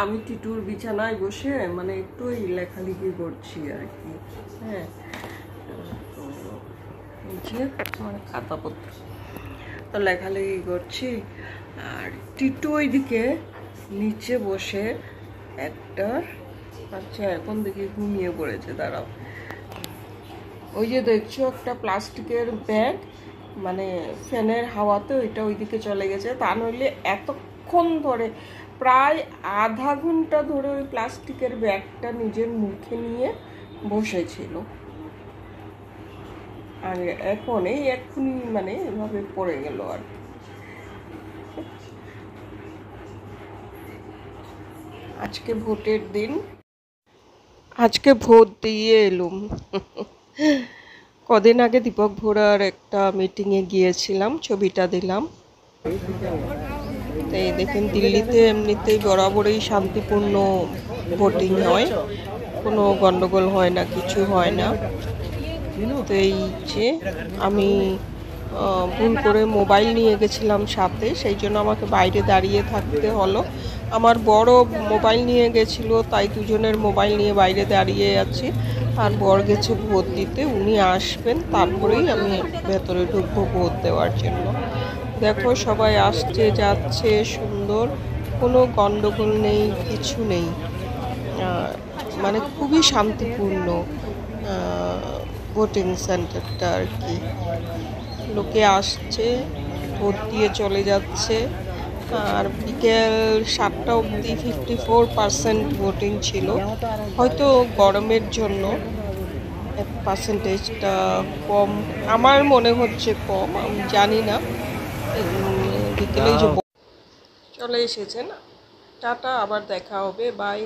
আমি টিটুর বিছানায় বসে মানে একটু লেখালেখি করছি আর কি। হ্যাঁ, তো মানে খাতাপত্র তো লেখালেখি করছি, আর টিটু ওইদিকে নিচে বসে একটা, আচ্ছা এখন দেখি ঘুমিয়ে পড়েছে, দাঁড়াও। ওই যে দেখছো একটা প্লাস্টিকের ব্যাগ, মানে ফ্যানের হাওয়াতে ওইটা ওইদিকে চলে গেছে, তা নইলে এতক্ষণ ধরে প্রায় আধা ঘন্টা ধরে ওই প্লাস্টিকের ব্যাগটা নিজের মুখে নিয়ে বসেছিল, আর এখন এই এক্ষুনি মানে এভাবে পড়ে গেল আর কি। আজকে ভোটের দিন, আজকে ভোট দিয়ে এলুম। কদিন আগে দীপক ভোরার একটা মিটিংয়ে গিয়েছিলাম, ছবিটা দিলাম। তো এই দেখেন, দিল্লিতে এমনিতেই বরাবরই শান্তিপূর্ণ ভোটিং হয়, কোনো গন্ডগোল হয় না, কিছু হয় না। তো এই যে আমি ভুল করে মোবাইল নিয়ে গেছিলাম সাথে, সেই জন্য আমাকে বাইরে দাঁড়িয়ে থাকতে হলো। আমার বড় মোবাইল নিয়ে গেছিলো, তাই দুজনের মোবাইল নিয়ে বাইরে দাঁড়িয়ে আছি। আর বর গেছে ভোট দিতে, উনি আসবেন তারপরেই আমি ভেতরে ঢুকবো ভোট দেওয়ার জন্য। দেখো সবাই আসছে যাচ্ছে, সুন্দর, কোনো গন্ডগোল নেই, কিছু নেই, মানে খুবই শান্তিপূর্ণ ভোটিং সেন্টারটা আর কি। লোকে আসছে, ভোট দিয়ে চলে যাচ্ছে। আর বিকেল 7টা অবধি 54% ভোটিং ছিল, হয়তো গরমের জন্য পার্সেন্টেজটা কম, আমার মনে হচ্ছে কম, আমি জানি না। বিকেলে যে চলে এসেছেন, টাটা, আবার দেখা হবে, বাই।